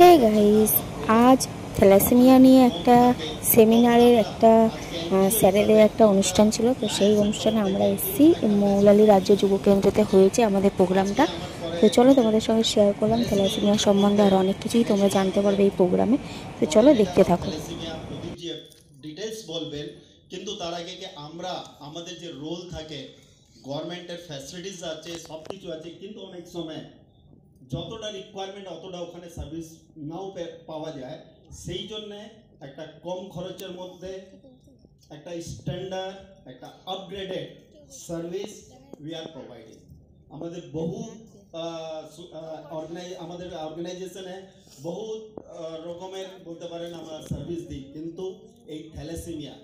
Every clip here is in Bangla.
হে গাইস, আজ থ্যালাসেমিয়া নিয়ে একটা সেমিনারের একটা স্যারেদের একটা অনুষ্ঠান ছিল। তো সেই অনুষ্ঠানে আমরা এসেছি, মৌলালী রাজ্য যুব কেন্দ্রতে হয়েছে আমাদের প্রোগ্রামটা। তো চলো তোমাদের সঙ্গে শেয়ার করলাম থ্যালাসেমিয়া সম্বন্ধে আর অনেক কিছুই তোমরা জানতে পারবে এই প্রোগ্রামে। তো চলো দেখতে থাকো। ডিটেইলস বলবেন, কিন্তু তার আগে কি আমরা আমাদের যে রোল থাকে, গভর্নমেন্টের ফ্যাসিলিটিস আছে, সব কিছু আছে, কিন্তু অনেক সময় যতটা রিকোয়ারমেন্ট অতটা ওখানে সার্ভিস নাও পাওয়া যায়। সেই জন্যে একটা কম খরচের মধ্যে একটা স্ট্যান্ডার্ড, একটা upgraded service we are providing. আমাদের বহু আমাদের অর্গানাইজেশনে বহু রকমের বলতে পারেন আমরা সার্ভিস দিই, কিন্তু এই থ্যালাসেমিয়া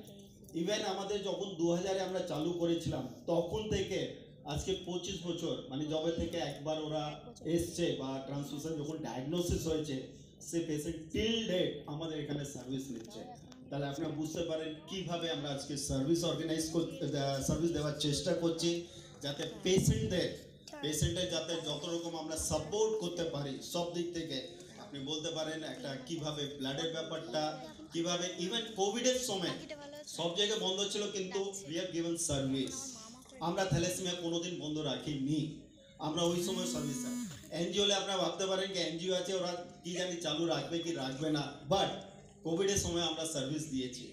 ইভেন আমাদের যখন 2000-এ আমরা চালু করেছিলাম তখন থেকে আজকে 25 বছর, মানে যবে থেকে একবার ওরা এসছে বা ট্রান্সফিউশন যখন ডায়াগনোসিস হয়েছে, সে পেশেন্ট টিল ডেট আমাদের এখানে সার্ভিস নিচ্ছে। তাহলে আপনারা বুঝতে পারেন কিভাবে আমরা আজকে সার্ভিস সার্ভিস দেওয়ার চেষ্টা করছি, যাতে পেশেন্টের যাতে যত রকম আমরা সাপোর্ট করতে পারি সব দিক থেকে। আপনি বলতে পারেন একটা কিভাবে ব্লাডের ব্যাপারটা, কিভাবে ইভেন কোভিডের সময় সব জায়গায় বন্ধ ছিল, কিন্তু উই হ্যাভ গিভেন সার্ভিস। আমরা থ্যালাসেমিয়া কোনোদিন বন্ধ রাখিনি, আমরা ওই সময় সার্ভিস। এনজিওলে আপনারা ভাবতে পারেন যে এনজিও আছে, ওরা কি জানি চালু রাখবে কি রাখবে না, বাট কোভিডের সময় আমরা সার্ভিস দিয়েছি।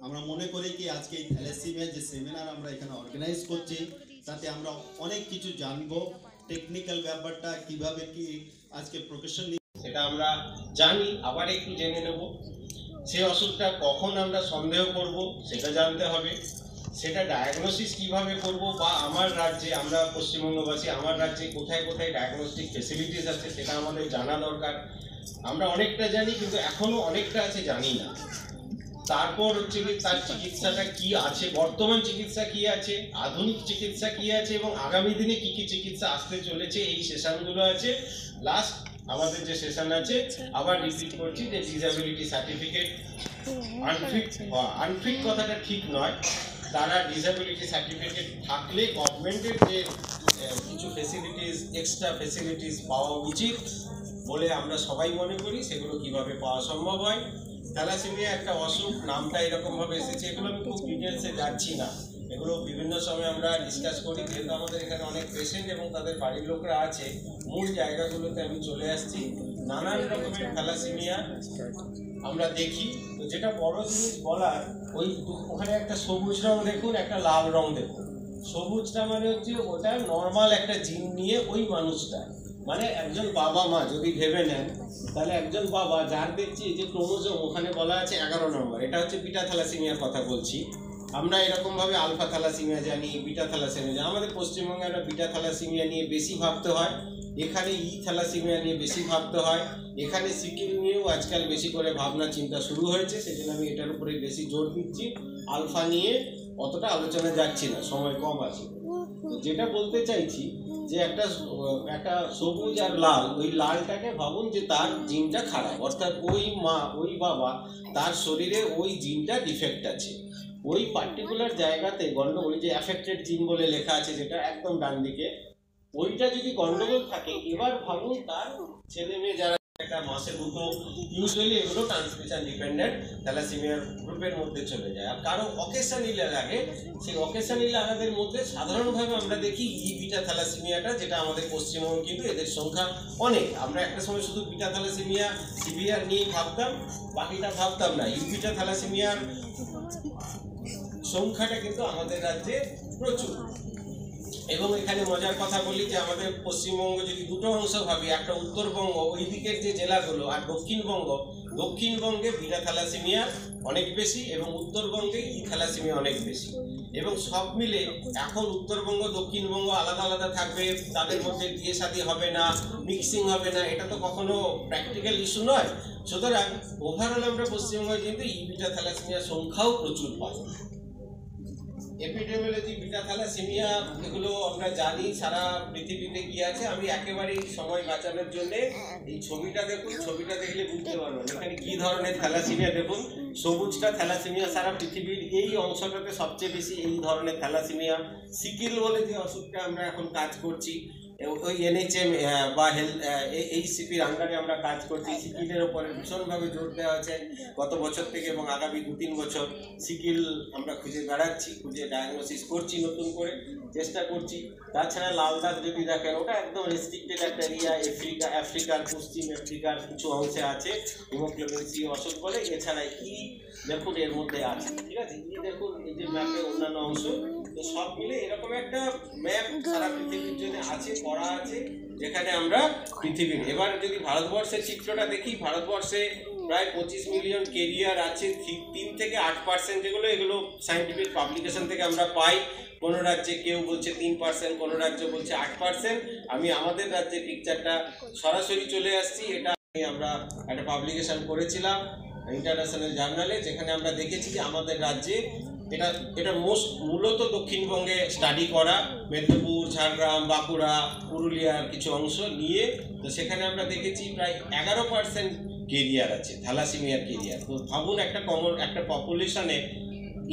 আমরা মনে করি কি আজকে এই থ্যালাসেমিয়া যে সেমিনার আমরা এখানে অর্গানাইজ করছি, তাতে আমরা অনেক কিছু জানবো, টেকনিক্যাল ব্যাপারটা কিভাবে কি আজকে প্রফেশন সেটা আমরা জানি, আবার একটু জেনে নেব। সেই অসুখটা কখন আমরা সন্দেহ করব সেটা জানতে হবে, সেটা ডায়াগনোসিস কিভাবে করব, বা আমার রাজ্যে, আমরা পশ্চিমবঙ্গবাসী, আমার রাজ্যে কোথায় কোথায় ডায়াগনস্টিক ফেসিলিটিস আছে সেটা আমাদের জানা দরকার। আমরা অনেকটা জানি, কিন্তু এখনো অনেকটা আছে জানি না। তারপর হচ্ছে কি তার চিকিৎসাটা কি আছে, বর্তমান চিকিৎসা কি আছে, আধুনিক চিকিৎসা কি আছে, এবং আগামী দিনে কি কি চিকিৎসা আসতে চলেছে, এই সেশনগুলো আছে। লাস্ট আমাদের যে সেশন আছে, আবার রিপিট করছি, যে ডিসএবিলিটি সার্টিফিকেট, আনফিট কথাটা ঠিক নয়, তারা ডিসএবিলিটি সার্টিফিকেট থাকলে গভর্নমেন্টের যে কিছু ফেসিলিটিস, এক্সট্রা ফেসিলিটিস পাওয়া উচিত বলে আমরা সবাই মনে করি। সেগুলো কিভাবে পাওয়া সম্ভব হয়। থ্যালাসেমিয়া একটা অসুখ, নামটা এরকমভাবে এসেছে, এগুলো আমি খুব ডিটেলসে যাচ্ছি না, এগুলো বিভিন্ন সময় আমরা ডিসকাস করি। যেহেতু আমাদের এখানে অনেক পেশেন্ট এবং তাদের বাড়ির লোকরা আছে, মূল জায়গাগুলোতে আমি চলে আসছি। নানান রকমের থ্যালাসেমিয়া আমরা দেখি। তো যেটা বড় জিনিস বলার, ওখানে একটা সবুজ রং দেখুন, একটা লাল রং দেখুন। সবুজটা মানে হচ্ছে ওটা নর্মাল একটা জিন নিয়ে ওই মানুষটা, মানে একজন বাবা মা যদি ভেবে নেন, তাহলে একজন বাবা যার দেখছি যে ক্রোমোজোম ওখানে বলা আছে 11 নম্বর, এটা হচ্ছে বিটা থ্যালাসেমিয়ার কথা বলছি। আমরা এরকমভাবে আলফা থ্যালাসেমিয়া জানি, বিটা থ্যালাসেমিয়া জানি। আমাদের পশ্চিমবঙ্গে আমরা বিটা থ্যালাসেমিয়া নিয়ে বেশি ভাবতে হয়, এখানে থ্যালাসেমিয়া নিয়ে বেশি ভাবতে হয়, এখানে সিকিল নিয়েও আজকাল বেশি করে ভাবনা চিন্তা শুরু হয়েছে, সেজন্য আমি এটার উপরে বেশি জোর দিচ্ছি। আলফা নিয়ে অতটা আলোচনা যাচ্ছি না, সময় কম আছে। যেটা বলতে চাইছি যে একটা সবুজ আর লাল, ওই লালটাকে ভাবুন যে তার জিনটা খারাপ, অর্থাৎ ওই মা ওই বাবা তার শরীরে ওই জিনটা ডিফেক্ট আছে, ওই পার্টিকুলার জায়গাতে গন্ডগোল, যে অ্যাফেক্টেড জিন বলে লেখা আছে যেটা একদম ডান দিকে, ওইটা যদি গন্ডগোল থাকে, এবার ভাবুন তার ছেলে মেয়ে যারা একটা মাসে দুটো, ইউজুয়ালি এগুলো ট্রান্সমিশন ডিপেন্ডেন্ট থ্যালাসেমিয়ার গ্রুপের মধ্যে চলে যায়। আর কারো অকেশনালি লাগে, সেই অকেশনালি লাগাদের মধ্যে সাধারণভাবে আমরা দেখি বিটা থ্যালাসেমিয়াটা, যেটা আমাদের পশ্চিমবঙ্গে কিন্তু এদের সংখ্যা অনেক। আমরা একটা সময় শুধু বিটা থ্যালাসেমিয়া সিভিয়ার নিয়েই ভাবতাম, বাকিটা ভাবতাম না। বিটা থ্যালাসেমিয়ার সংখ্যাটা কিন্তু আমাদের রাজ্যে প্রচুর। এবং এখানে মজার কথা বলি যে আমাদের পশ্চিমবঙ্গ যদি দুটো অংশ ভাবি, একটা উত্তরবঙ্গ ওই দিকের যে জেলাগুলো, আর দক্ষিণবঙ্গে বিটা থ্যালাসেমিয়া অনেক বেশি, এবং উত্তরবঙ্গে থ্যালাসেমিয়া অনেক বেশি। এবং সব মিলে এখন উত্তরবঙ্গ দক্ষিণবঙ্গ আলাদা আলাদা থাকবে, তাদের মধ্যে বিয়ে শাদী হবে না, মিক্সিং হবে না, এটা তো কখনো প্র্যাকটিক্যাল ইস্যু নয়। সুতরাং ওভারঅল আমরা পশ্চিমবঙ্গে কিন্তু বিটা থ্যালাসেমিয়ার সংখ্যাও প্রচুর পাই। এপিডেমিওলজি, বিটা থ্যালাসেমিয়া, এগুলো আমরা জানি সারা পৃথিবীতে কি আছে। আমি একেবারেই সময় বাঁচানোর জন্য এই ছবিটা দেখুন, ছবিটা দেখলে বুঝতে পারবেন এখানে কি ধরনের থ্যালাসেমিয়া। দেখুন সবুজটা থ্যালাসেমিয়া, সারা পৃথিবীর এই অংশটাতে সবচেয়ে বেশি এই ধরনের থ্যালাসেমিয়া। সিকিল বলে যে অসুখটা আমরা এখন কাজ করছি, ওই এনএইচএম বা এইচসিপির আন্ডারে আমরা কাজ করছি। সিকিলের ওপরে ভীষণভাবে জোর দেওয়া হয়েছে গত বছর থেকে, এবং আগামী 2-3 বছর সিকিল আমরা খুঁজে বেড়াচ্ছি, খুঁজে ডায়াগনোসিস করছি, নতুন করে চেষ্টা করছি। তাছাড়া লাল দাগ যদি দেখেন, ওটা একদম রেস্ট্রিক্টেড একটা এরিয়া, আফ্রিকার পশ্চিম আফ্রিকার কিছু অংশে আছে হিমোগ্লোবিন সি অসুখ বলে। এছাড়া দেখুন এর মধ্যে আছে, ঠিক আছে, দেখুন এই যে ম্যাপের অন্যান্য অংশ, তো সব মিলে এরকম একটা ম্যাপ সারা পৃথিবীর জন্য আছে, করা আছে, যেখানে আমরা পৃথিবীর, এবার যদি ভারতবর্ষের চিত্রটা দেখি, ভারতবর্ষে প্রায় 25 মিলিয়ন কেরিয়ার আছে। 3 থেকে 8% যেগুলো, এগুলো সায়েন্টিফিক পাবলিকেশন থেকে আমরা পাই। কোনো রাজ্যে কেউ বলছে 3%, কোনো রাজ্য বলছে 8%। আমি আমাদের রাজ্যের পিকচারটা সরাসরি চলে আসছি, এটা আমরা একটা পাবলিকেশন করেছিলাম ইন্টারন্যাশনাল জার্নালে, যেখানে আমরা দেখেছি যে আমাদের রাজ্যে এটা মূলত দক্ষিণবঙ্গে স্টাডি করা, মেদিনীপুর, ঝাড়গ্রাম, বাঁকুড়া, পুরুলিয়ার কিছু অংশ নিয়ে, তো সেখানে আমরা দেখেছি প্রায় 11% কেরিয়ার আছে, থ্যালাসেমিয়ার কেরিয়ার। তো ভাবুন একটা পপুলেশনে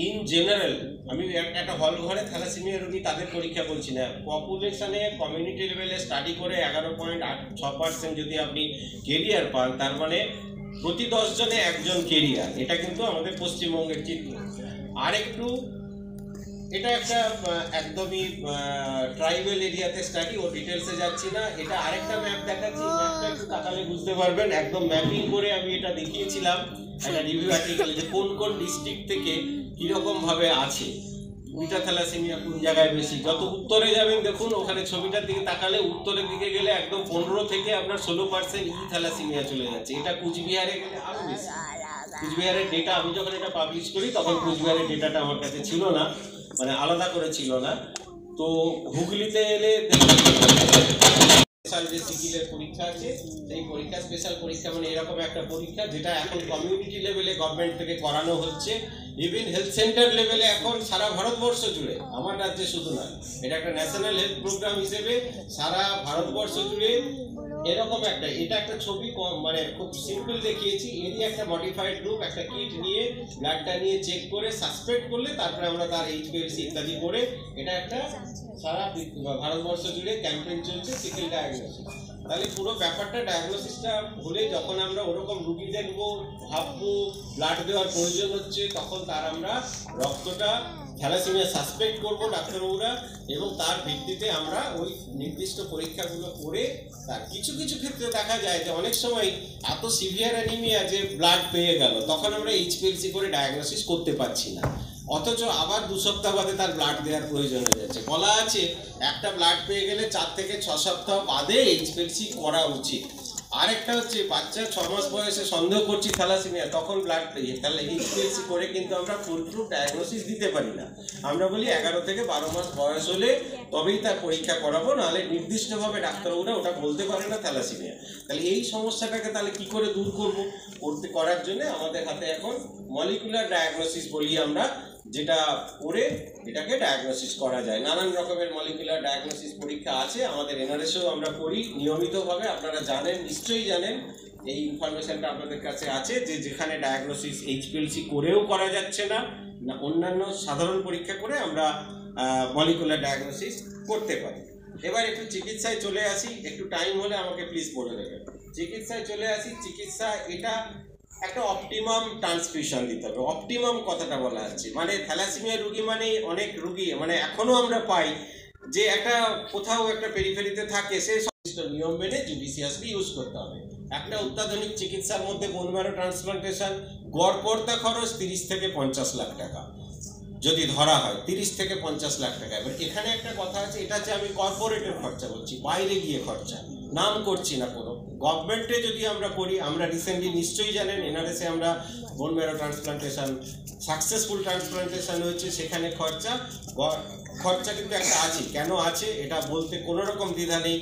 ইন জেনারেল, আমি একটা হল ঘরে থ্যালাসেমিয়া রোগী তাদের পরীক্ষা বলছি না, পপুলেশনে কমিউনিটি লেভেলে স্টাডি করে 11.6% যদি আপনি কেরিয়ার পান, তার মানে প্রতি 10 জনে 1 জন কেরিয়ার। এটা কিন্তু আমাদের পশ্চিমবঙ্গের চিত্র। আর একটু এটা একটা একদমই ট্রাইবাল এরিয়াতে স্টাডি, ও ডিটেলসে যাচ্ছি না। এটা আরেকটা ম্যাপ দেখাচ্ছি, ম্যাপটা একটু তাকালে বুঝতে পারবেন, একদম ম্যাপিং করে আমি এটা দেখিয়েছিলাম একটা রিভিউ আর্টিকেলে, যে কোন কোন ডিস্ট্রিক্ট থেকে কীরকম ভাবে আছে বিটা থ্যালাসেমিয়া কোন জায়গায় বেশি। যত উত্তরে যাবেন দেখুন, ওখানে ছবিটার দিকে তাকালে উত্তরের দিকে গেলে একদম 15 থেকে আপনার 16% থ্যালাসেমিয়া চলে যাচ্ছে। এটা কুচবিহারে গেলে আরও বেশি। কুচবিহারের ডেটা আমি যখন এটা পাবলিশ করি তখন কুচবিহারের ডেটাটা আমার কাছে ছিল না, মানে আলাদা করে ছিল না। তো হুগলিতে এলে স্পেশাল যে সিকিলের পরীক্ষা আছে, সেই পরীক্ষা স্পেশাল পরীক্ষা মানে এরকম একটা পরীক্ষা যেটা এখন কমিউনিটি লেভেলে গভর্নমেন্ট থেকে করানো হচ্ছে, ইভেন হেলথ সেন্টার লেভেলে এখন সারা ভারতবর্ষ জুড়ে, আমার রাজ্যে শুধু নয়, এটা একটা ন্যাশনাল হেলথ প্রোগ্রাম হিসেবে সারা ভারতবর্ষ জুড়ে এরকম এটা একটা ছবি, মানে খুব সিম্পল দেখিয়েছি। এরই একটা মডিফাইড গ্রুপ একটা কিট নিয়ে ব্লাডটা নিয়ে চেক করে সাসপেক্ট করলে তারপরে আমরা তার HbA1c ইত্যাদি করে, এটা একটা সারা ভারতবর্ষ জুড়ে ক্যাম্পেইন চলছে সিকেল ডায়াগনোসিস। তাহলে পুরো ব্যাপারটা ডায়াগনোসিসটা হলে যখন আমরা ওরকম রুগী দেখবো, ভাববো ব্লাড দেওয়ার প্রয়োজন হচ্ছে, তখন তার আমরা রক্তটা থ্যালাসেমিয়া সাসপেক্ট করবো ডাক্তারবাবুরা, এবং তার ভিত্তিতে আমরা ওই নির্দিষ্ট পরীক্ষাগুলো করে তার কিছু কিছু ক্ষেত্রে দেখা যায় যে অনেক সময় এত সিভিয়ার অ্যানিমিয়া যে ব্লাড পেয়ে গেল, তখন আমরা HbA1c করে ডায়াগনোসিস করতে পারছি না, অথচ আবার 2 সপ্তাহ বাদে তার ব্লাড দেওয়ার প্রয়োজন হয়ে যাচ্ছে। বলা আছে একটা ব্লাড পেয়ে গেলে 4 থেকে 6 সপ্তাহ বাদে HbA1c করা উচিত। আরেকটা হচ্ছে বাচ্চা 6 মাস বয়সে সন্দেহ করছি থ্যালাসেমিয়া, তখন ব্লাড পেয়ে তাহলে HbA1c করে কিন্তু আমরা ফুল প্রুফ ডায়াগনোসিস দিতে পারি না। আমরা বলি 11 থেকে 12 মাস বয়স হলে তবেই তার পরীক্ষা করাবো, নাহলে নির্দিষ্টভাবে ডাক্তারবাবুরা ওটা বলতে পারে না থ্যালাসেমিয়া। তাহলে এই সমস্যাটাকে তাহলে কি করে দূর করবো, করার জন্য আমাদের হাতে এখন মলিকুলার ডায়াগনোসিস বলি আমরা, যেটা করে এটাকে ডায়াগনোসিস করা যায়। নানান রকমের মলিকুলার ডায়াগনোসিস পরীক্ষা আছে, আমাদের এনআরএসেও আমরা করি নিয়মিতভাবে। আপনারা জানেন, নিশ্চয়ই জানেন, এই ইনফরমেশনটা আপনাদের কাছে আছে যে যেখানে ডায়াগনোসিস HbA1c করেও করা যাচ্ছে না, অন্যান্য সাধারণ পরীক্ষা করে আমরা মলিকুলার ডায়াগনোসিস করতে পারি। এবার একটু চিকিৎসায় চলে আসি, একটু টাইম হলে আমাকে প্লিজ বলে দেবেন। চিকিৎসায় চলে আসি। চিকিৎসা এটা একটা অপটিমাম ট্রান্সফিউশন দিতে হবে। অপটিমাম কথাটা বলা হচ্ছে, মানে থ্যালাসেমিয়া রুগী মানে অনেক রুগী, মানে এখনো আমরা পাই যে একটা কোথাও একটা পেরিফেরিতে থাকে, সে সংশ্লিষ্ট নিয়ম মেনে জুডিশিয়াসলি ইউজ করতে হবে। একটা অত্যাধুনিক চিকিৎসার মধ্যে বোন ম্যারো ট্রান্সপ্লান্টেশন গড় পড়তা খরচ 30 থেকে 50 লাখ টাকা যদি ধরা হয়, 30 থেকে 50 লাখ টাকা। এবার এখানে একটা কথা আছে, এটা হচ্ছে আমি কর্পোরেটের খরচা বলছি, বাইরে গিয়ে খরচা নাম করছি না কোনো। গভর্নমেন্টে যদি আমরা করি, আমরা রিসেন্টলি নিশ্চয়ই জানেন এনআরএসে আমরা bone marrow transplantation successful transplantation হয়েছে, সেখানে খরচা কিন্তু একটা আছে। কেন আছে এটা বলতে কোনো রকম দ্বিধা নেই।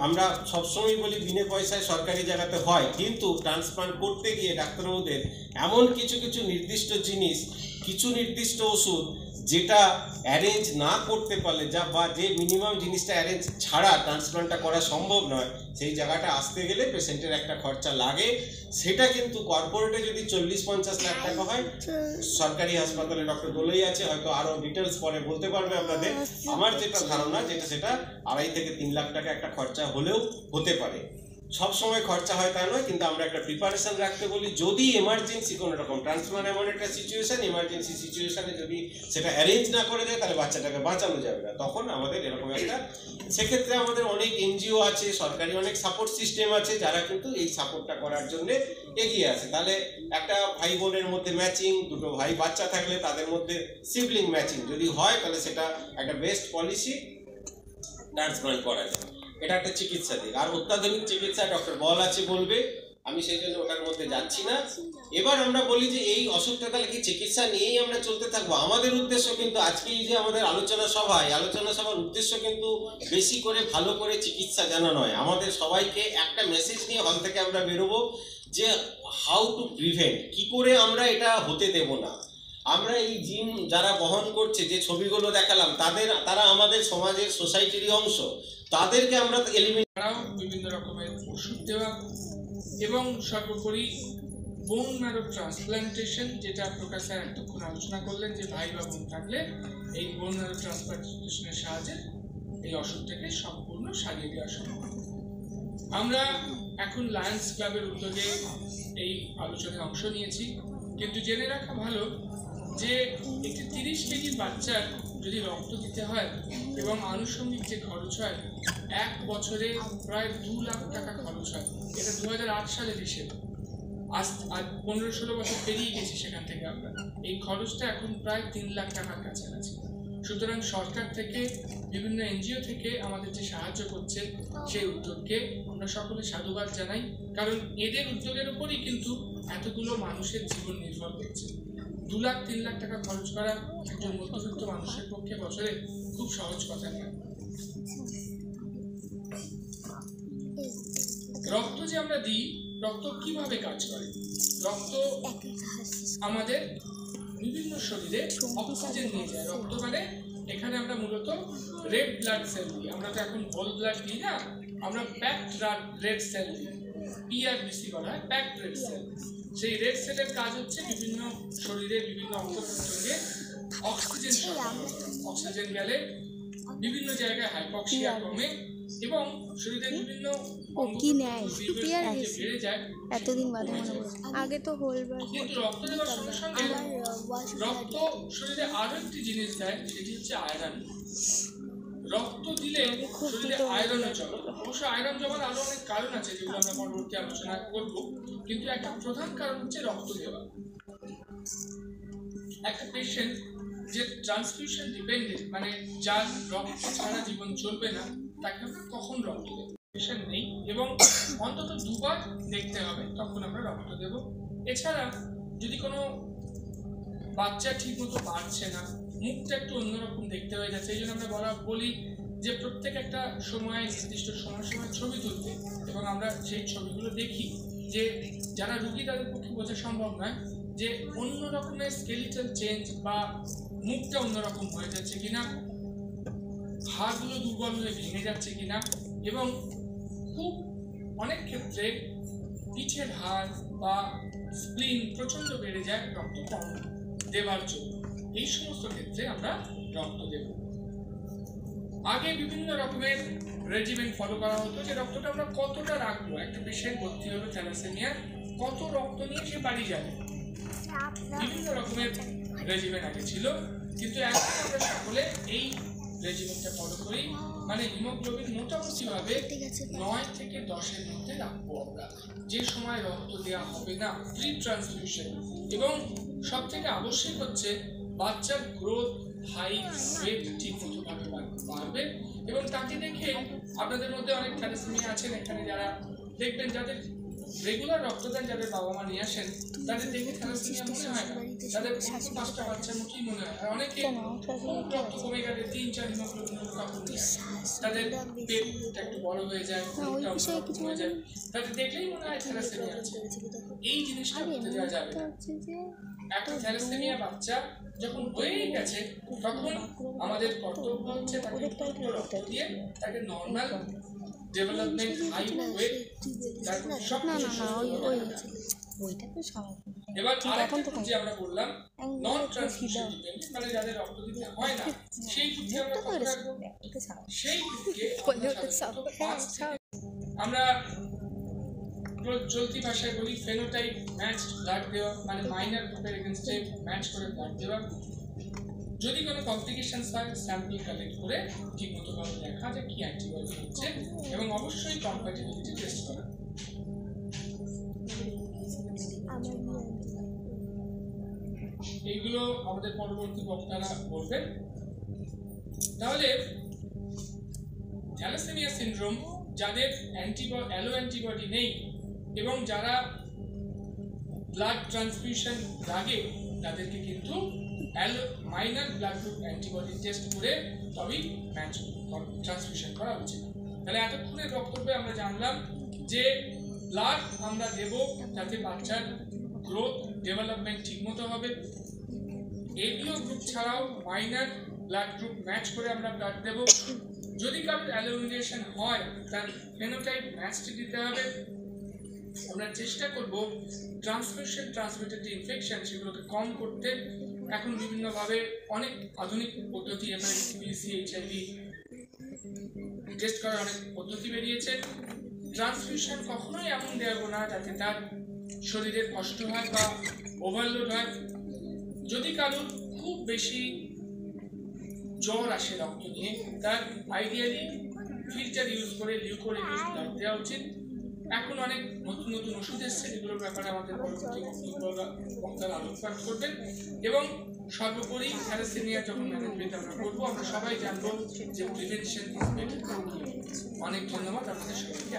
আমরা সবসময় বলি বিনা পয়সায় সরকারি জায়গাতে হয়, কিন্তু ট্রান্সপ্লান্ট করতে গিয়ে ডাক্তারবাবুদের এমন কিছু কিছু নির্দিষ্ট জিনিস, কিছু নির্দিষ্ট ওষুধ যেটা অ্যারেঞ্জ না করতে পারলে বা যে মিনিমাম জিনিসটা অ্যারেঞ্জ ছাড়া ট্রান্সপ্লান্টটা করা সম্ভব নয়, সেই জায়গাটা আসতে গেলে পেশেন্টের একটা খরচা লাগে। সেটা কিন্তু কর্পোরেটে যদি 40-50 লাখ টাকা হয়, সরকারি হাসপাতালে ডক্টর দোলই আছে, হয়তো আরও ডিটেলস পরে বলতে পারবে আপনাদের। আমার যেটা ধারণা সেটা 2.5 থেকে 3 লাখ টাকা একটা খরচা হলেও হতে পারে। সব সময় খরচা হয় তা নয়, কিন্তু আমরা একটা প্রিপারেশন রাখতে বলি। যদি এমার্জেন্সি কোনো রকম ট্রান্সপ্লান্ট এমন একটা সিচুয়েশন, এমার্জেন্সি সিচুয়েশনে যদি সেটা অ্যারেঞ্জ না করে দেয়, তাহলে বাচ্চাটাকে বাঁচানো যাবে না। তখন আমাদের এরকম একটা, সেক্ষেত্রে আমাদের অনেক এনজিও আছে, সরকারি অনেক সাপোর্ট সিস্টেম আছে, যারা কিন্তু এই সাপোর্টটা করার জন্য এগিয়ে আসে। তাহলে একটা ভাই বোনের মধ্যে ম্যাচিং, দুটো ভাই বাচ্চা থাকলে তাদের মধ্যে সিবলিং ম্যাচিং যদি হয়, তাহলে সেটা একটা বেস্ট পলিসি, ট্রান্সপ্লান্ট করা যায়। এটা একটা চিকিৎসা দিক। আর অত্যাধুনিক চিকিৎসা ডক্টর বল আছে বলবে, আমি সেই জন্য ওটার মধ্যে যাচ্ছি না। এবার আমরা বলি যে এই অসুখটা তাহলে কি চিকিৎসা নিয়েই আমরা চলতে থাকবো? আমাদের উদ্দেশ্য কিন্তু আজকে এই যে আমাদের আলোচনা সভার উদ্দেশ্য কিন্তু বেশি করে ভালো করে চিকিৎসা জানা নয়। আমাদের সবাইকে একটা মেসেজ নিয়ে হল থেকে আমরা বেরোবো যে হাউ টু প্রিভেন্ট, কি করে আমরা এটা হতে দেব না। আমরা এই জিন যারা বহন করছে, যে ছবিগুলো দেখালাম, তারা আমাদের সমাজের সোসাইটিরই অংশ। তাদেরকে আমরা এলিমিনেট ছাড়াও বিভিন্ন রকমের ওষুধ দেওয়া এবং সর্বোপরি বোন ম্যারো ট্রান্সপ্লান্টেশন, যেটা প্রকাশ স্যার এতক্ষণ আলোচনা করলেন যে ভাই বা বোন থাকলে এই বোন ম্যারো ট্রান্সপ্লান্টেশনের সাহায্যে এই অসুখটাকে সম্পূর্ণ সারিয়ে দেওয়া সম্ভব। আমরা এখন লায়ন্স ক্লাবের উদ্যোগে এই আলোচনায় অংশ নিয়েছি, কিন্তু জেনে রাখা ভালো যে একটি 30 কেজি বাচ্চার যদি রক্ত দিতে হয় এবং আনুষঙ্গিক যে খরচ হয়, 1 বছরে প্রায় 2 লাখ টাকা খরচ হয়। এটা 2008 সালের হিসেব। আজ 15-16 বছর পেরিয়ে গেছি সেখান থেকে আমরা। এই খরচটা এখন প্রায় 3 লাখ টাকার কাছাকাছি। সুতরাং সরকার থেকে, বিভিন্ন এনজিও থেকে আমাদের যে সাহায্য করছে, সেই উদ্যোগকে আমরা সকলে সাধুবাদ জানাই, কারণ এদের উদ্যোগের উপরই কিন্তু এতগুলো মানুষের জীবন নির্ভর করছে। 2 লাখ 3 লাখ টাকা খরচ করা একজন মধ্যবিত্ত মানুষের পক্ষে বছরে খুব সহজ কথা নয়। রক্ত যে আমরা দিই, রক্ত কিভাবে কাজ করে? রক্ত আমাদের বিভিন্ন শরীরে অক্সিজেন নিয়ে যায়। রক্ত মানে এখানে আমরা মূলত রেড ব্লাড সেল দিই। আমরা তো এখন হোল ব্লাড দিই না, আমরা প্যাকড রেড সেল দিই। পিআরবিসি বলা হয়, প্যাকড রেড সেল। সেই রেড সেলের কাজ হচ্ছে বিভিন্ন শরীরে বিভিন্ন অঙ্গ প্রত্যঙ্গে অক্সিজেন সরবরাহ। অক্সিজেন গেলে বিভিন্ন জায়গায় হাইপক্সিয়া কমে এবং শরীরের বিভিন্ন বেড়ে যায়। এতদিন বাদে মনে পড়ছে, আগে তো কিন্তু রক্ত দেওয়ার সঙ্গে সঙ্গে রক্ত শরীরে আরো একটি জিনিস দেয়, সেটি হচ্ছে আয়রন। রক্ত দিলে শরীরে আয়রনও জমে। অবশ্য আয়রন জমার আরো অনেক কারণ আছে, যেগুলো আমরা পরবর্তী আলোচনা করব, কিন্তু একটা প্রধান কারণ হচ্ছে রক্ত দেওয়া। একটা পেশেন্ট যে ট্রান্সফিউশন ডিপেন্ডেন্ট, মানে যার রক্ত ছাড়া জীবন চলবে না, তাকে আমরা কখন রক্ত দেব? পেশেন্ট নেই এবং অন্তত 2 বার দেখতে হবে, তখন আমরা রক্ত দেব। এছাড়া যদি কোনো বাচ্চা ঠিক মতো বাড়ছে না, মুখটা একটু অন্যরকম দেখতে হয়ে যাচ্ছে, এই জন্য আমরা বলি যে প্রত্যেক একটা সময়, নির্দিষ্ট সময় ছবি তুলতে, এবং আমরা সেই ছবিগুলো দেখি যে যারা রুগী তাদের পক্ষে বোঝা সম্ভব নয় যে অন্য রকমের স্কেলিটাল চেঞ্জ বা মুখটা অন্যরকম হয়ে যাচ্ছে কিনা, হাড়গুলো দুর্বল হয়ে ভেঙে যাচ্ছে কিনা, এবং খুব অনেক ক্ষেত্রে পিঠের হাড় বা স্প্লিন প্রচণ্ড বেড়ে যায় রক্ত কম দেওয়ার জন্য। এই সমস্ত ক্ষেত্রে আমরা রক্ত দেব। আগে বিভিন্ন রকমের রেজিমেন্ট ফলো করা হতো, যে রক্তটা আমরা কতটা রাখবো। একটা পেশেন্ট ভর্তি হবে থ্যালাসেমিয়া, কত রক্ত নিয়ে সে বাড়ি যাবে, বিভিন্ন রকমের রেজিমেন্ট আগে ছিল। কিন্তু এখন আমরা সকলে এই রেজিমেন্টটা ফলো করি, মানে হিমোগ্লোবিন মোটামুটি ভাবে 9 থেকে 10-এর মধ্যে রাখবো আমরা, যে সময় রক্ত দেওয়া হবে না, প্রি ট্রান্সফিউশন। এবং সব থেকে আবশ্যক হচ্ছে বাচ্চার গ্রোথ, হাইট, ওয়েট ঠিক মতো ভাবে বাড়বে। এবং তাকে দেখে আপনাদের মধ্যে অনেক থ্যালাসেমিয়া আছেন এখানে, যারা দেখবেন যাদের রেগুলার রক্তদান যাদের বাবা মা নিয়ে আসেন তাদের দেখে থ্যালাসেমিয়া মনে হয় না, তাদের 5টা বাচ্চার মতোই মনে হয়। আর অনেকে রক্ত কমে গেলে 3-4 হিমোগ্লোবিন তখন তাদের পেটটা একটু বড় হয়ে যায়, হয়ে যায়, তাদের দেখলেই মনে হয় থ্যালাসেমিয়া আছে। এই জিনিসটা হতে দেওয়া যাবে না। একটা থ্যালাসেমিয়া বাচ্চা যখন হয়েই গেছে তখন আমাদের কর্তব্য হচ্ছে তাকে রক্ত দিয়ে তাকে নর্মাল ডেভেলপমেন্ট হাই ওয়েট সব এবার এখন যে আমরা বললাম নন ট্রান্সফিউশন ডিপেন্ডেন্ট, মানে যাদের রক্ত দিতে হয় না, সেই ক্ষেত্রে আমরা কত রাখবো? সেই ক্ষেত্রে আমরা চলতি ভাষায় বলি ফেনোটাইপ ম্যাচড ব্লাড দেওয়া, মানে মাইনর গ্রুপের এগেইনস্টে ম্যাচ করে ব্লাড দেওয়া। যদি কোনো কমপ্লিকেশনস হয় স্যাম্পল কালেক্ট করে ঠিকমতো ভাবে দেখা যে কি অ্যান্টিবডি হচ্ছে এবং অবশ্যই কম্প্যাটিবিলিটি টেস্ট করা। এইগুলো আমাদের পরবর্তী বক্তারা বলবেন। তাহলে থ্যালাসেমিয়া সিনড্রোম যাদের অ্যালো অ্যান্টিবডি নেই এবং যারা ব্লাড ট্রান্সফিউশন লাগে তাদেরকে কিন্তু minor blood group antibody test করে তবেই ম্যাচ ট্রান্সফিউশন করা উচিত। তাহলে এতক্ষণের বক্তব্যে আমরা জানলাম যে ব্লাড আমরা দেব যাতে বাচ্চার গ্রোথ ডেভেলপমেন্ট ঠিকমতো হবে। এগুলো গ্রুপ ছাড়াও মাইনর ব্লাড গ্রুপ ম্যাচ করে আমরা ব্লাড দেব। যদি কারোর অ্যালোমিনেশন হয় তার ফেনোটাইপ ম্যাচটি দিতে হবে। আমরা চেষ্টা করব ট্রান্সমিশন ট্রান্সমিটেড ইনফেকশন সেগুলোকে কম করতে। এখন বিভিন্নভাবে অনেক আধুনিক পদ্ধতি এমআইসি এইচআইভি টেস্ট করার অনেক পদ্ধতি বেরিয়েছে। ট্রান্সফিউশন কখনোই এমন দেব না যাতে তার শরীরে কষ্ট হয় বা ওভারলোড হয়। যদি কারোর খুব বেশি জ্বর আসে রক্ত নিয়ে তার আইডিয়ালি ফিল্টার ইউজ করে লিউকোরিডিউস ব্লাড দেওয়া উচিত। এখন অনেক নতুন নতুন ওষুধ এসছে, এগুলোর ব্যাপারে আমাদের পরবর্তী বক্তারা আলোকপাত করবেন। এবং সর্বোপরি থ্যালাসেমিয়া যখন ম্যানেজমেন্ট আমরা করবো আমরা সবাই জানবো যে প্রিভেনশন ইজ বেটার। অনেক ধন্যবাদ আপনাদের সবাইকে।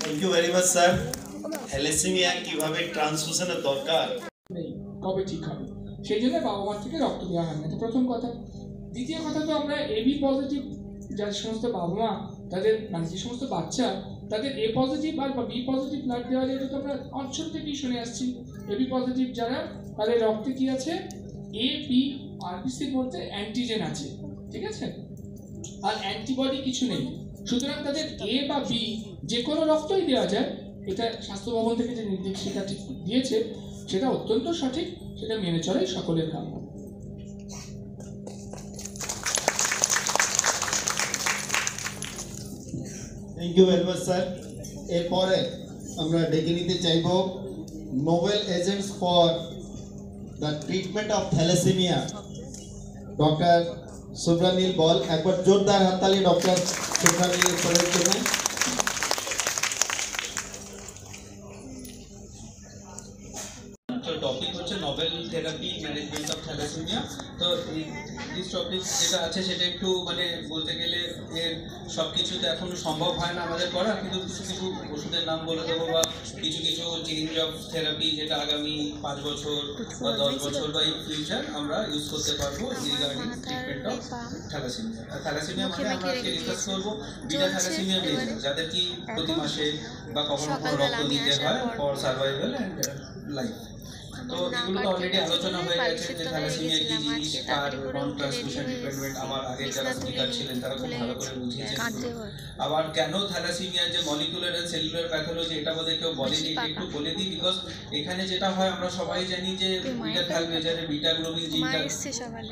Thank you very much sir. Thalassaemia কিভাবে ট্রান্সফিউশনের দরকার নেই, কবে ঠিক হবে সেই জন্য বাবা মার থেকে রক্ত দেওয়া হয় না, এটা প্রথম কথা। দ্বিতীয় কথা, তো আমরা এবি পজিটিভ যার সমস্ত বাবা মা তাদের মানে যে সমস্ত বাচ্চা তাদের এ পজিটিভ আর বি পজিটিভ ব্লাড দেওয়া যায়, এটা তো আমরা অঞ্চল থেকেই শুনে আসছি। এবি পজিটিভ যারা তাদের রক্তে কি আছে, এ বি আরবিসি বলতে অ্যান্টিজেন আছে, ঠিক আছে, আর অ্যান্টিবডি কিছু নেই। সুতরাং তাদের এ বা বি যে কোনো রক্তই দেওয়া যায়। এটা স্বাস্থ্য ভবন থেকে যে নির্দেশিকা দিয়েছে সেটা অত্যন্ত সঠিক, সেটা মেনে চলাই সকলের কাম্য। Thank you very much sir. এরপরে আমরা ডেকে নিতে চাইব novel agents for the treatment of thalassemia doctor Subranil Bal. একবার জোরদার হাততালি ডক্টর সুব্রানীল বলের জন্য। টপিক হচ্ছে novel therapy management of thalassemia. তো এই টপিক যেটা আছে সেটা একটু মানে বলতে গেলে এর সব কিছু তো এখন সম্ভব হয় না আমাদের করা, কিন্তু কিছু কিছু ওষুধের নাম বলে দেবো বা কিছু কিছু চেঞ্জ অফ থেরাপি যেটা আগামী 5 বছর বা 10 বছর বা ইন ফিউচার আমরা ইউজ করতে পারবো regarding treatment of thalassaemia. Thalassaemia মানে আমরা আজকে ডিসকাস করবো বিটা থ্যালাসেমিয়া পেশেন্ট যাদের কি প্রতি মাসে বা কখনো কখনো রক্ত দিতে হয় ফর সার্ভাইভাল অ্যান্ড লাইফ। তো এগুলো তো অলরেডি আলোচনা হয়ে গেছে যে থ্যালাসেমিয়া কি জিনিস, কার নন ট্রান্সমিশন ডিপেন্ডেন্ট। আমার আগের যারা স্পিকার ছিলেন তারা খুব ভালো করে বুঝিয়েছেন। আবার কেন থ্যালাসেমিয়া যে মলিকুলার এন্ড সেলুলার প্যাথোলজি এটা বোধহয় কেউ বলেনি, এটা একটু বলে দিই। বিকজ এখানে যেটা হয় আমরা সবাই জানি যে বিটা থ্যালাসেমিয়ার বিটা গ্লোবিন জিনটা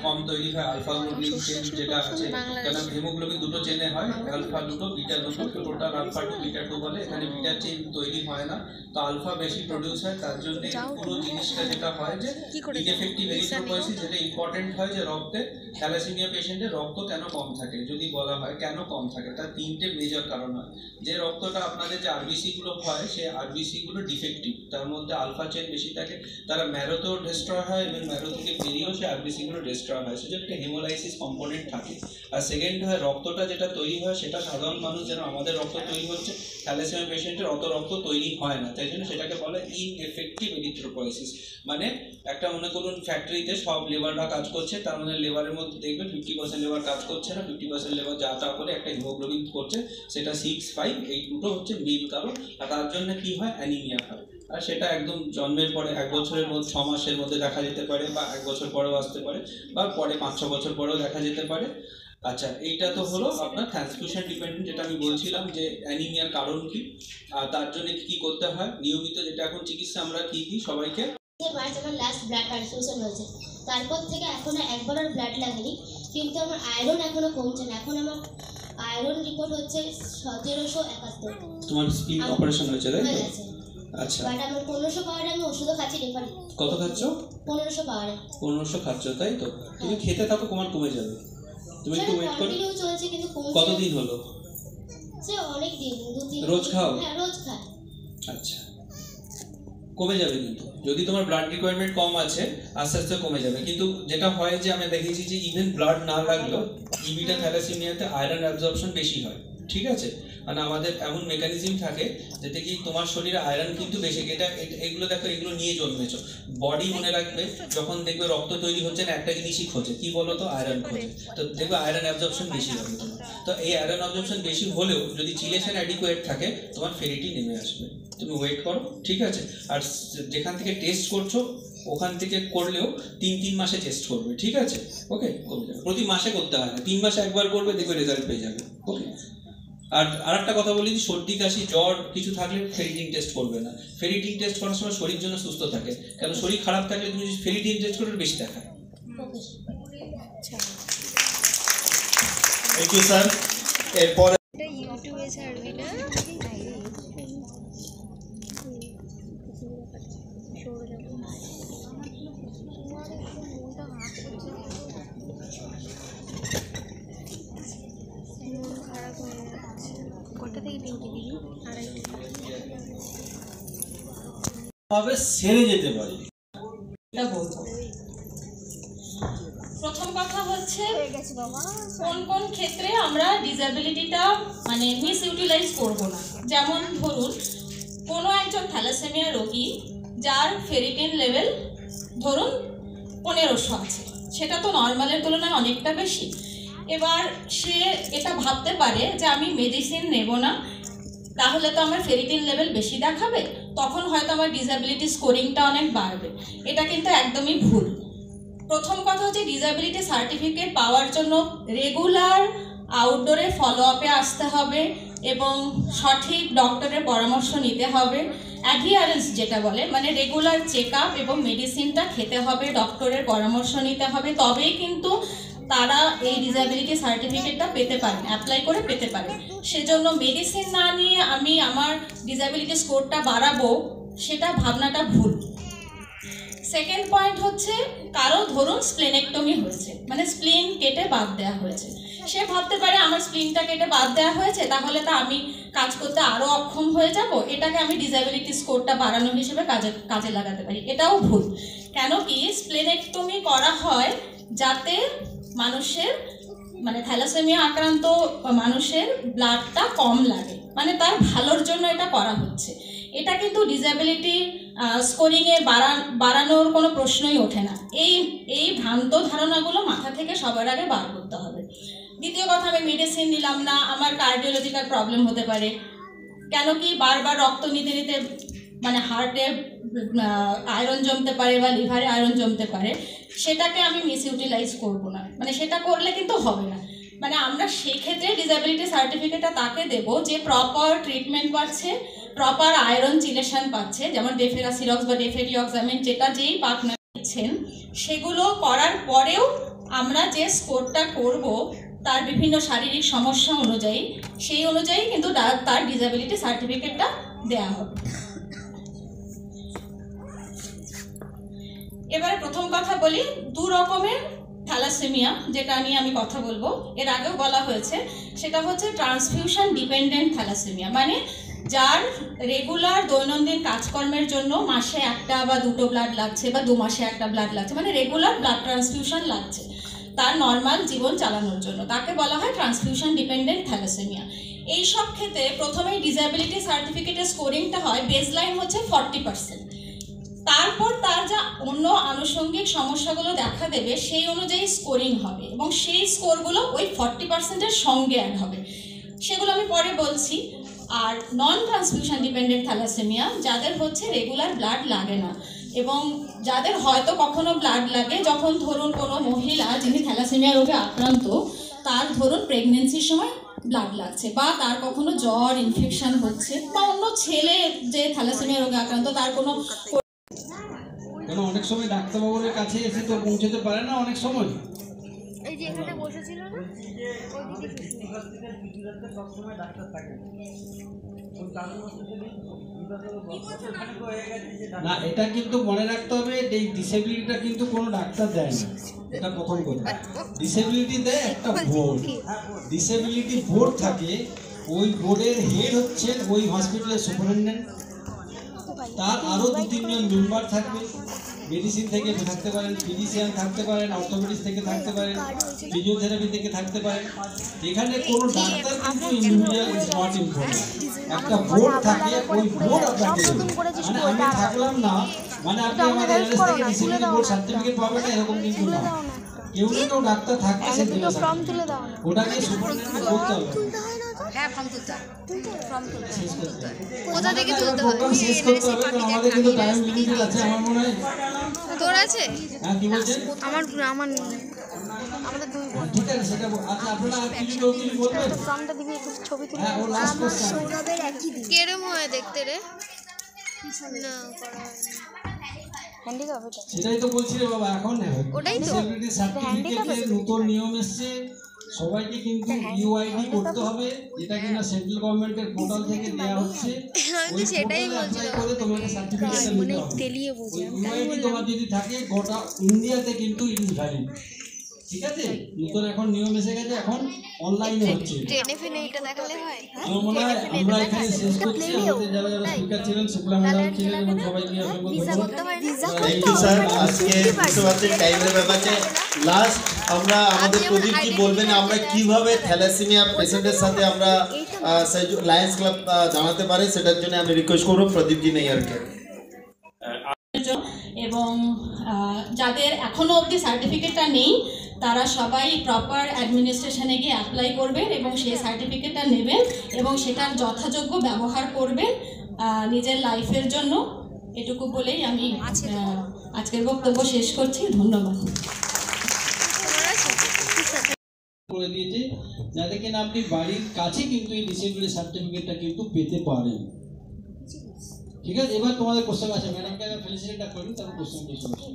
কম তৈরি হয়, আলফা গ্লোবিন চেন যেটা আছে, কারণ হিমোগ্লোবিন দুটো চেনে হয়, আলফা দুটো বিটা দুটো, total alpha two beta two বলে। এখানে বিটা চেন তৈরি হয় না, তো আলফা বেশি প্রডিউস হয়, তার জন্য পুরো জিনিসটা যেটা হয় যে ইনএফেক্টিভ এরিথ্রোপয়েসিস যেটা ইম্পর্টেন্ট হয় যে রক্তে থ্যালাসেমিয়া পেশেন্টের রক্ত কেন কম থাকে, যদি বলা হয় কেন কম থাকে, তার 3টে মেজর কারণ হয়। যে রক্তটা আপনাদের যে আরবিসিগুলো হয়, সেই আরবিসিগুলো ডিফেক্টিভ, তার মধ্যে আলফা চেন বেশি থাকে, তারা ম্যারোতেও ডিস্ট্রয় হয় এবং ম্যারো থেকে বেরিয়েও সেই আরবিসিগুলো ডিস্ট্রয় হয়, সেজন্য একটা হেমোলাইসিস কম্পোনেন্ট থাকে। আর সেকেন্ড হয় রক্তটা যেটা তৈরি হয় সেটা সাধারণ মানুষ যেন আমাদের রক্ত তৈরি হচ্ছে, থ্যালাসেমিয়া পেশেন্টের অত রক্ত তৈরি হয় না, তাই জন্য সেটাকে বলে ইনএফেক্টিভ এরিথ্রোপয়েসিস। মানে একটা মনে করুন ফ্যাক্টরিতে সব লেবাররা কাজ করছে, তার মানে লেবারের মধ্যে দেখবেন 50% লেবার কাজ করছে না, 50% লেবার যা তা করে একটা হিমোগ্লোবিন করছে, সেটা 6, 5 এই দুটো হচ্ছে মেইন কারণ। আর তার জন্য কি হয়, অ্যানিমিয়া হয়। আর সেটা একদম জন্মের পরে 1 বছরের মধ্যে 6 মাসের মধ্যে দেখা যেতে পারে, বা 1 বছর পরেও আসতে পারে, বা পরে 5-6 বছর পরেও দেখা যেতে পারে। আচ্ছা, এইটা তো হলো আপনার ট্রান্সফিউশন ডিপেন্ডেন্ট, যেটা আমি বলছিলাম যে অ্যানিমিয়ার কারণ কি আর তার জন্য কি করতে হয় নিয়মিত, যেটা এখন চিকিৎসা আমরা কি দিই সবাইকে। মার্চ আমার লাস্ট ব্লাড ট্রান্সফিউশন হয়েছে, তারপর থেকে এখনো একবার আর ব্লাড লাগেনি, কিন্তু আমার আয়রন এখনো কমছে না। এখন আমার আয়রন রিপোর্ট হচ্ছে 1771। তোমার স্প্লিন অপারেশন হয়েছে তাই তো? আচ্ছা, বাট আমার 1500 পাওয়ারে আমি ওষুধও খাচ্ছি রেফারি। কত খাচ্ছ? 1500 পাওয়ারে। 1500 খাচ্ছ তাই তো? তুমি খেতে থাকো, কমে যাবে, তুমি একটু ওয়েট করো। কন্টিনিউ চলছে কিন্তু কমছে। কতদিন হলো? সে অনেক দিন, 2-3 রোজ খাও? হ্যাঁ, রোজ খাই। আচ্ছা, কমে যাবে কিন্তু যদি তোমার ব্লাড রিকোয়ারমেন্ট কম আছে আস্তে আস্তে কমে যাবে। কিন্তু যেটা হয় যে আমি দেখেছি যে ইভেন ব্লাড না লাগলেও ইবিটা থ্যালাসেমিয়াতে আয়রন অ্যাবজর্পশন বেশি হয়, ঠিক আছে? মানে আমাদের এমন মেকানিজম থাকে যেটা কি তোমার শরীরে আয়রন কিন্তু বেশি, এগুলো দেখো, এগুলো নিয়ে জন্মেছো। বডি মনে রাখবে যখন দেখবে রক্ত তৈরি হচ্ছে না, একটা জিনিসই খোঁজে, কি বলো তো, আয়রন খোঁজে। তো দেখবে আয়রন অ্যাবজর্পশন বেশি হবে তোমার। তো এই আয়রন অ্যাবজর্পশন বেশি হলেও যদি চিলেশন অ্যাডিকুয়েট থাকে তোমার ফেরিটি নেমে আসবে। তুমি ওয়েট করো, ঠিক আছে? আর যেখান থেকে টেস্ট করছো ওখান থেকে করলেও 3 মাসে টেস্ট করবে, ঠিক আছে? ওকে, কমে যাবে। প্রতি মাসে করতে হয় না, 3 মাসে একবার করবে, দেখবে রেজাল্ট পেয়ে যাবে। ওকে। আর আরেকটা কথা বলি, সর্দি কাশি জ্বর কিছু থাকলে ফেরিটিন টেস্ট করবে না। ফেরিটিন টেস্ট করার সময় শরীর জন্য সুস্থ থাকে, কারণ শরীর খারাপ থাকলে তুমি ফেরিটিন টেস্ট করলে বেশি দেখায়। Thank you sir. এরপরে ইউটিউবে ছাড়বি না? কটা থেকে ডিউটি দিবি? 2:30 সেরে যেতে পারি। এটা বলবো। প্রথম কথা হচ্ছে কোন কোন ক্ষেত্রে আমরা ডিসএবিলিটিটা মানে মিস ইউটিলাইজ করবো না। যেমন ধরুন কোনো একজন থ্যালাসেমিয়া রোগী যার ফেরিটিন লেভেল ধরুন 1500 আছে, সেটা তো নর্মালের তুলনায় অনেকটা বেশি। এবার সে এটা ভাবতে পারে যে আমি মেডিসিন নেব না, তাহলে তো আমার ফেরিটিন লেভেল বেশি দেখাবে, তখন হয়তো আমার ডিসএবিলিটি স্কোরিংটা অনেক বাড়বে। এটা কিন্তু একদমই ভুল। প্রথম কথা হচ্ছে ডিসএবিলিটি সার্টিফিকেট পাওয়ার জন্য রেগুলার আউটডোরে ফলো আপে আসতে হবে এবং সঠিক ডক্টরের পরামর্শ নিতে হবে। অ্যাডিয়ারেন্স যেটা বলে, মানে রেগুলার চেক আপ এবং মেডিসিনটা খেতে হবে, ডক্টরের পরামর্শ নিতে হবে, তবেই কিন্তু তারা এই ডিসএবিলিটি সার্টিফিকেটটা পেতে পারেন, অ্যাপ্লাই করে পেতে পারেন। সেজন্য মেডিসিন না নিয়ে আমি আমার ডিসএবিলিটি স্কোরটা বাড়াবো, সেটা ভাবনাটা ভুল। সেকেন্ড পয়েন্ট হচ্ছে কারো ধরুন স্প্লেনেক্টমি হয়েছে, মানে স্প্লিন কেটে বাদ দেওয়া হয়েছে, সে ভাবতে পারে আমার স্প্লিনটা কেটে বাদ দেওয়া হয়েছে, তাহলে তো আমি কাজ করতে আরও অক্ষম হয়ে যাব, এটাকে আমি ডিসএবিলিটি স্কোরটা বাড়ানো হিসেবে কাজে লাগাতে পারি। এটাও ভুল। কেন কি স্প্লেনেক্টমি করা হয় যাতে মানুষের মানে থ্যালাসেমিয়া আক্রান্ত মানুষের ব্লাডটা কম লাগে, মানে তার ভালোর জন্য এটা করা হচ্ছে। এটা কিন্তু ডিসএবিলিটি স্কোরিংয়ে বাড়ানোর কোনো প্রশ্নই ওঠে না। এই ভ্রান্ত ধারণাগুলো মাথা থেকে সবার আগে বার করতে হবে। দ্বিতীয় কথা, আমি মেডিসিন নিলাম না, আমার কার্ডিওলজিক্যাল প্রবলেম হতে পারে। কেন কি বারবার রক্ত নিতে নিতে মানে হার্টে আয়রন জমতে পারে বা লিভারে আয়রন জমতে পারে, সেটাকে আমি মিস ইউটিলাইজ করবো না, মানে সেটা করলে কিন্তু হবে না। মানে আমরা সেই ক্ষেত্রে ডিসএবিলিটি সার্টিফিকেটটা তাকে দেব যে প্রপার ট্রিটমেন্ট পাচ্ছে, প্রপার আয়রন চিলেশন পাচ্ছে, যেমন ডেফেরাসিরক্স বা ডেফেডিঅক্সামিন যেটা যেই পাক না দিচ্ছেন, সেগুলো করার পরেও আমরা যে স্কোরটা করব তার বিভিন্ন শারীরিক সমস্যা অনুযায়ী, সেই অনুযায়ী কিন্তু তার ডিসএবিলিটি সার্টিফিকেটটা দেওয়া হবে। এবারে প্রথম কথা বলি, 2 রকমের থ্যালাসেমিয়া, যেটা নিয়ে আমি কথা বলবো, এর আগেও বলা হয়েছে, সেটা হচ্ছে ট্রান্সফিউশন ডিপেন্ডেন্ট থ্যালাসেমিয়া, মানে যার রেগুলার দৈনন্দিন কাজকর্মের জন্য মাসে একটা বা দুটো ব্লাড লাগছে বা 2 মাসে একটা ব্লাড লাগছে, মানে রেগুলার ব্লাড ট্রান্সফিউশন লাগছে তার নর্মাল জীবন চালানোর জন্য, তাকে বলা হয় ট্রান্সফিউশন ডিপেন্ডেন্ট থ্যালাসেমিয়া। এই সব ক্ষেত্রে প্রথমেই ডিসএবিলিটি সার্টিফিকেটের স্কোরিংটা হয়, বেসলাইন হচ্ছে 40%। তারপর তার যা অন্য আনুষঙ্গিক সমস্যাগুলো দেখা দেবে সেই অনুযায়ী স্কোরিং হবে এবং সেই স্কোরগুলো ওই 40%-এর সঙ্গে অ্যাড হবে, সেগুলো আমি পরে বলছি। আর নন ট্রান্সফিউশন ডিপেন্ডেন্ট থ্যালাসেমিয়া যাদের হচ্ছে রেগুলার ব্লাড লাগে না, এবং যাদের হয়তো কখনো ব্লাড লাগে যখন ধরুন কোনো মহিলা যিনি থ্যালাসেমিয়া রোগে আক্রান্ত, তার ধরুন প্রেগনেন্সির সময় ব্লাড লাগছে, বা তার কখনো জ্বর ইনফেকশন হচ্ছে, বা অন্য ছেলে যে থ্যালাসেমিয়া রোগে আক্রান্ত তার কোনো, কেন অনেক সময় ডাক্তারবাবুর কাছে এসে তো পৌঁছতে পারে না, অনেক সময় এই যে এখানে বসেছিল না না, এটা কিন্তু মনে রাখতে হবে, এই ডিসেবিলিটিটা কিন্তু কোনো ডাক্তার দেয় না, এটা প্রথম কথা। ডিসেবিলিটি দেয় একটা বোর্ড, ডিসেবিলিটি বোর্ড থাকে, ওই বোর্ডের হেড হচ্ছে ওই হসপিটালের সুপারিনটেন্ডেন্ট, তার আরও 2-3 জন মেম্বার থাকবে, মেডিসিন থেকে থাকতে পারেন, ফিজিশিয়ান থাকতে পারেন, অর্থোপেডিক্স থেকে থাকতে পারেন, ফিজিওথেরাপি থেকে থাকতে পারেন। এখানে কোনো ডাক্তার কিন্তু ইন্ডিভিজুয়াল ইজ নট ইম্পর্টেন্ট, একটা বোর্ড থাকে, ওই বোর্ড আপনাকে দেবে। মানে আমি থাকলাম না মানে আপনি আমাদের এলএস থেকে ডিসিপ্লিন বোর্ড সার্টিফিকেট পাবেন না, এরকম কিন্তু না। কেউ না কেউ ডাক্তার থাকতে সে দেবে, ওটাকে সুপারিনটেন্ডেন্ট করতে হবে। হ্যাঁ, ফর্ম তুলতে হয়, ফর্ম তুলতে হয়, কোথা থেকে তুলতে হয় শেষ করতে হবে, কারণ আমাদের কিন্তু টাইম লিমিটেড আছে। আমার মনে হয় তোর আছে? হ্যাঁ, কি বলছেন? আমার আমাদের 2 বোন। ঠিক আছে, সেটা আচ্ছা, আপনারা আর কিছু বলবেন? ফর্মটা দিবি, একটু ছবি তুলে। হ্যাঁ, ও লাস্ট কোশ্চেন। সৌরভের একই দিন কেরম হয় দেখতে রে? না করা হয় হ্যান্ডিক্যাপ, এটা সেটাই তো বলছি রে বাবা, এখন ওটাই তো ডিসেবিলিটি সার্টিফিকেটের নতুন নিয়ম এসেছে, সবাইকে কিন্তু ইউআইডি করতে হবে, এটা কিনা সেন্ট্রাল গভর্নমেন্টের পোর্টাল থেকে দেওয়া হচ্ছে। আমি সেটাই বলছিলাম, করে তোমাকে সার্টিফিকেটটা নিতে হবে। তেলিয়ে বুঝি ইউআইডি তোমার যদি থাকে গোটা ইন্ডিয়াতে কিন্তু ইট ইজ ভ্যালিড, ঠিক আছে? নতুন এখন নিয়ম এসে গেছে, এখন অনলাইনে হচ্ছে। ট্রেনে ফেনে এটা দেখালে হয়? আমার মনে হয় আমরা এখানে শেষ করছি। আমাদের যারা যারা স্পিকার ছিলেন, শুক্লা ম্যাডাম ছিলেন, এবং সবাইকে অসংখ্য ধন্যবাদ। Thank you sir. আজকে বুঝতে পারছেন টাইমের ব্যাপারে লাস্ট আমরা আমাদের প্রদীপ কি বলবেন, আমরা কিভাবে থ্যালাসেমিয়া পেশেন্টের সাথে আমরা লায়ন্স ক্লাব জানাতে পারি, সেটার জন্য আমি রিকোয়েস্ট করব প্রদীপ জি নেয়ারকে। এবং যাদের এখনো অবধি সার্টিফিকেটটা নেই তারা সবাই প্রপার অ্যাডমিনিস্ট্রেশনে গিয়ে অ্যাপ্লাই করবেন এবং সেই সার্টিফিকেটটা নেবেন এবং সেটার যথাযোগ্য ব্যবহার করবেন নিজের লাইফের জন্য। এটুকু বলেই আমি আজকের বক্তব্য শেষ করছি। ধন্যবাদ। করে দিয়েছে যাতে কিনা আপনি বাড়ির কাছে কিন্তু এই ডিসেবিলিটি সার্টিফিকেটটা কিন্তু পেতে পারেন, ঠিক আছে? এবার তোমাদের কোশ্চেন আছে, ম্যাডামকে আগে ফেলিসিটেটটা করি, তারপর কোশ্চেন দিয়ে শুরু করছি।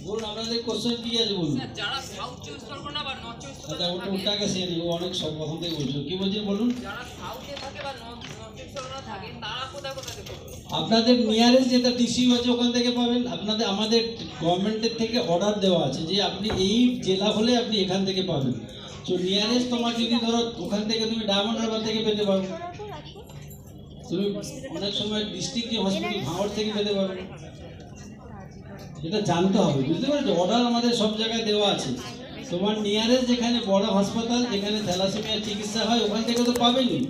বলুন আপনাদের কোশ্চেন কি আছে বলুন। যারা সাউথ চয়েস করবে না বা নর্থ চয়েস করবে, আচ্ছা ওটাকে সে ও অনেক সব প্রথম থেকে বলছো, কি বলছেন বলুন। যারা সাউথে থাকে বা নর্থ চয়েস না থাকে তারা কোথায় কোথায় থেকে আপনাদের নিয়ারেস্ট যেটা টিসিউ আছে ওখান থেকে পাবেন। আপনাদের আমাদের গভর্নমেন্টের থেকে অর্ডার দেওয়া আছে যে আপনি এই জেলা হলে আপনি এখান থেকে পাবেন। তো নিয়ারেস্ট তোমার যদি ধরো ওখান থেকে তুমি ডায়মন্ড হারবার থেকে পেতে পারো, তুমি অনেক সময় ডিস্ট্রিক্ট হসপিটাল ভাঙড় থেকে পেতে পারো, এটা জানতে হবে, বুঝতে পারছো? অর্ডার আমাদের সব জায়গায় দেওয়া আছে। তোমার নিয়ারেস্ট যেখানে বড় হাসপাতাল যেখানে থ্যালাসেমিয়ার চিকিৎসা হয় ওখান থেকে তো পাবেনই,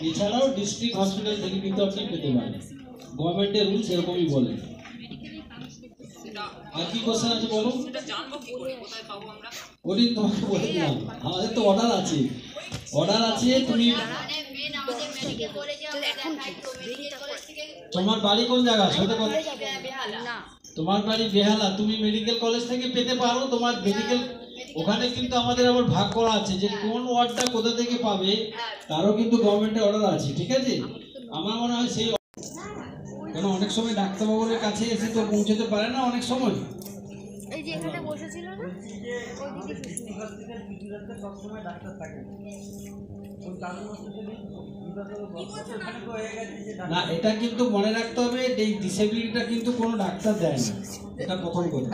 এছাড়াও ডিস্ট্রিক্ট হসপিটাল থেকে কিন্তু আপনি পেতে পারেন, গভর্নমেন্টের রুলস এরকমই বলে। আর কি কোশ্চেন আছে বলো। ওটি তোমাকে বলে দিলাম, আমাদের তো অর্ডার আছে, অর্ডার আছে। তুমি তোমার বাড়ি কোন জায়গা সেটা বলো। তোমার বাড়ি বেহালা, তুমি মেডিকেল কলেজ থেকে পেতে পারো। তোমার মেডিকেল ওখানে কিন্তু আমাদের আবার ভাগ করা আছে যে কোন ওয়ার্ডটা কোথা থেকে পাবে, তারও কিন্তু গভর্নমেন্টের অর্ডার আছে, ঠিক আছে? আমার মনে হয় সেই, কেন অনেক সময় ডাক্তারবাবুর কাছে এসে তো পৌঁছতে পারে না, অনেক সময় এই যে এখানে বসেছিল না ওইদিকে সবসময় ডাক্তার থাকে না, এটা কিন্তু মনে রাখতে হবে এই ডিসেবিলিটিটা কিন্তু কোনো ডাক্তার দেয় না, এটা প্রথম কথা।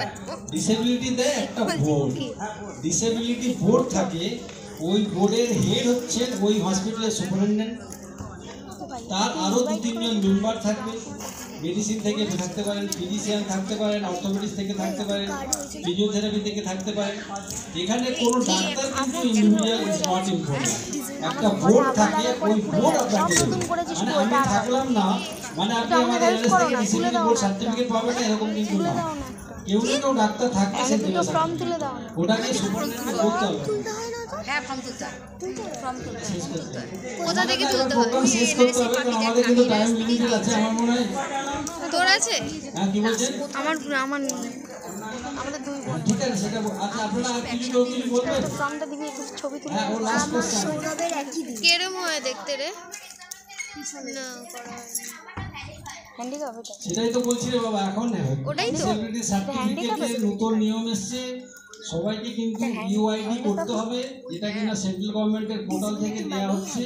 ডিসেবিলিটি দেয় একটা বোর্ড, ডিসেবিলিটি বোর্ড থাকে, ওই বোর্ডের হেড হচ্ছেন ওই হসপিটালের সুপারিনটেন্ডেন্ট, তার আরও 2-3 জন মেম্বার থাকবে। মেডিসিন থেকে থাকতে পারেন, ফিজিশিয়ান থাকতে পারেন, অর্থোপেডিক্স থেকে থাকতে পারেন, ফিজিওথেরাপি থেকে থাকতে পারেন। এখানে কোনো ডাক্তার কিন্তু ইন্ডিভিজুয়াল ইজ নট ইম্পর্টেন্ট, একটা বোর্ড থাকে, ওই বোর্ড আপনাকে মানে আমি থাকলাম না মানে আপনি আমাদের এলএস থেকে ডিসিপ্লিন বোর্ড সার্টিফিকেট পাবেন না এরকম কিন্তু না। কেউ না কেউ ডাক্তার থাকবে, সে দেবে, ওটাকে সুপারিনটেন্ডেন্ট করতে হবে। হ্যাঁ, ফর্ম তুলতে হবে, ফর্ম তুলতে শেষ করতে হবে, কোথা থেকে তুলতে হবে? শেষ করতে হবে, কারণ আমাদের কিন্তু টাইম লিমিটেড আছে। আমার মনে হয় তোর আছে? হ্যাঁ, কি বলছেন? আমাদের দুই বোন। ঠিক আছে, সেটা আচ্ছা, আপনারা কিছু বলবেন? ফর্মটা দিবি, একটু ছবি তুলে। হ্যাঁ, ও লাস্ট কোশ্চেন। সৌরভের একই দিন কেরম হয় দেখতে রে? না করা হয়নি। হ্যান্ডিক্যাপ এটা, সেটাই তো বলছি রে বাবা। এখন ওটাই তো ডিসেবিলিটি সার্টিফিকেটের নতুন নিয়ম এসেছে, সবাইকে কিন্তু ইউআইডি করতে হবে, যেটা কিনা সেন্ট্রাল গভর্নমেন্টের পোর্টাল থেকে দেওয়া হচ্ছে।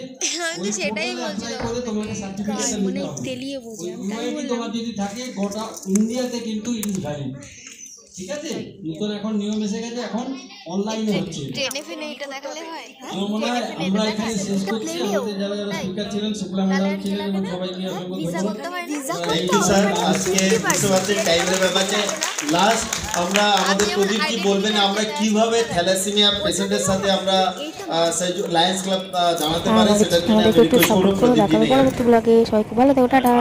আমি তো সেটাই অ্যাপ্লাই করে তোমাকে সার্টিফিকেটটা নিতে হবে। তেলিয়ে বুঝি ইউআইডি তোমার যদি থাকে গোটা ইন্ডিয়াতে কিন্তু ইট ইজ ভ্যালিড। ঠিক আছে, নতুন এখন নিয়ম এসে গেছে, এখন অনলাইনে হচ্ছে। ট্রেনে ফেনে এটা দেখালে হয়? আমার মনে হয় আমরা এখানে শেষ করছি। আমাদের যারা যারা স্পিকার ছিলেন, শুক্লা ম্যাডাম ছিলেন এবং সবাইকে অসংখ্য ধন্যবাদ। Thank you sir. আজকে বুঝতে পারছেন টাইমের ব্যাপারে লাস্ট আমরা আমাদের প্রদীপ কি বলবেন, আমরা কিভাবে থ্যালাসেমিয়া পেশেন্টের সাথে আমরা লায়ন্স ক্লাব জানাতে পারি, সেটার জন্য আমি রিকোয়েস্ট করব প্রদীপ। পরবর্তী ব্লগে সবাই খুব ভালো থেকো, টাটা।